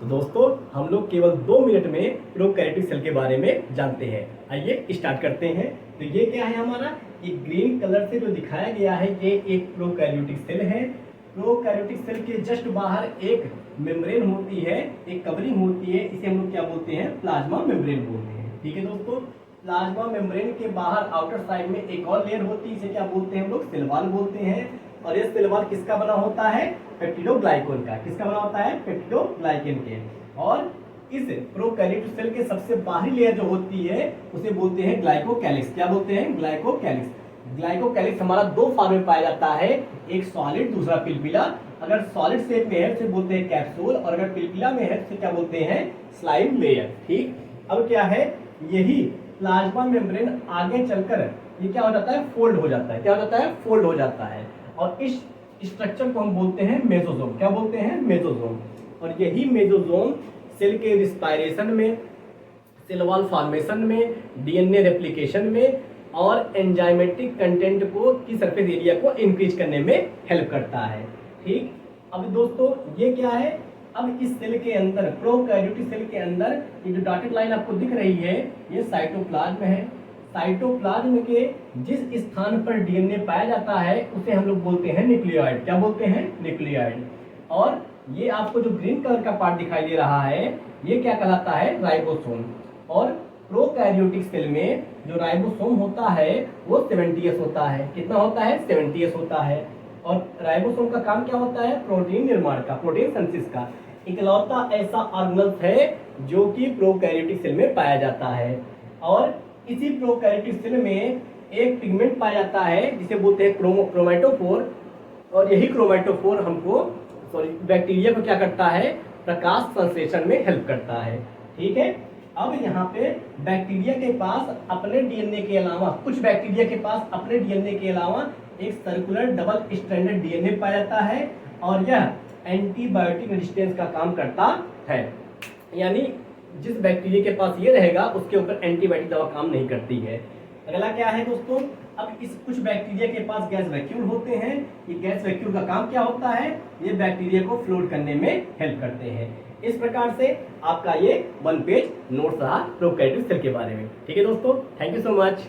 तो दोस्तों हम लोग केवल 2 मिनट में प्रोकैरियोटिक सेल के बारे में जानते हैं। आइए स्टार्ट करते हैं। तो ये क्या है हमारा, ये ग्रीन कलर से जो दिखाया गया है ये एक प्रोकैरियोटिक सेल है। प्रोकैरियोटिक सेल के जस्ट बाहर एक मेम्ब्रेन होती है, एक कवरिंग होती है, इसे हम लोग क्या बोलते हैं, प्लाज्मा मेम्ब्रेन बोलते हैं। ठीक है दोस्तों, प्लाज्मा मेम्ब्रेन के बाहर आउटर साइड में एक और लेयर होती है, इसे क्या बोलते हैं हम लोग, सेल वॉल बोलते हैं। और ये सेल वॉल किसका बना होता है, पेप्टिडोग्लाइकन का। किसका बना होता है, पेप्टिडोग्लाइकन के। और इस प्रोकैरियोटिक सेल के सबसे बाहरी लेयर जो होती है उसे बोलते हैं ग्लाइकोकैलिक्स। क्या बोलते हैं, ग्लाइकोकैलिक्स। ग्लाइकोकैलिक्स हमारा दो फॉर्म में पाया जाता है, एक सॉलिड दूसरा पिलपिला। अगर सॉलिड शेप में है उसे बोलते हैं कैप्सूल, और अगर पिलपिला में है उसे क्या बोलते हैं, स्लाइम लेयर। ठीक, अब क्या है, यही प्लाज्मा मेम्ब्रेन आगे चलकर ये क्या हो जाता है, फोल्ड हो जाता है। क्या हो जाता है, फोल्ड हो जाता है। और इस स्ट्रक्चर को हम बोलते हैं मेसोसोम। क्या बोलते हैं, मेसोसोम। और यही मेसोसोम सेल के रिस्पायरेशन में, सेल वॉल फॉर्मेशन में, डीएनए रेप्लिकेशन में और एंजाइमेटिक कंटेंट को की सरफेस एरिया को इंक्रीज करने में हेल्प करता है। ठीक, अब दोस्तों ये क्या है, अब इस सेल के अंदर, प्रोकैरियोटिक सेल के अंदर ये जो डॉटेड लाइन आपको दिख रही है ये साइटोप्लाज्म है। साइटोप्लाज्म के जिस स्थान पर डीएनए पाया जाता है उसे हम लोग बोलते हैं न्यूक्लियोइड। क्या बोलते हैं, न्यूक्लियोइड। और ये आपको जो ग्रीन कलर का पार्ट दिखाई दे रहा है ये क्या कहलाता है, राइबोसोम। और प्रोकैरियोटिक सेल में जो राइबोसोम होता है वो 70S होता है। कितना होता है, 70S होता है। और राइबोसोम का काम क्या होता है, प्रोटीन निर्माण का, प्रोटीन सिंथेसिस का। इकलौता ऐसा ऑर्गेनेल है जो कि प्रोकैरियोटिक सेल में पाया जाता है। और इसी प्रोकैरियोटिक सेल में एक पिगमेंट पाया जाता है जिसे बोलते हैं क्रोमैटोफोर। और यही क्रोमैटोफोर हमको बैक्टीरिया को क्या करता है, प्रकाश संश्लेषण में हेल्प करता है। ठीक है, अब यहाँ पे बैक्टीरिया के पास अपने डीएनए के अलावा, कुछ बैक्टीरिया के पास अपने डीएनए के अलावा एक सर्कुलर डबल स्ट्रैंडेड डीएनए पाया जाता है और यह एंटीबायोटिक रेजिस्टेंस का काम करता है। यानी जिस बैक्टीरिया के पास ये रहेगा उसके ऊपर एंटीबायोटिक दवा काम नहीं करती है। अगला क्या है दोस्तों, अब इस कुछ बैक्टीरिया के पास गैस वैक्यूल होते हैं। ये गैस वैक्यूल का काम क्या होता है, ये बैक्टीरिया को फ्लोट करने में हेल्प करते हैं। इस प्रकार से आपका ये 1 पेज नोट्स रहा प्रोकैरियोटिक सेल के बारे में। ठीक है दोस्तों, थैंक यू सो मच।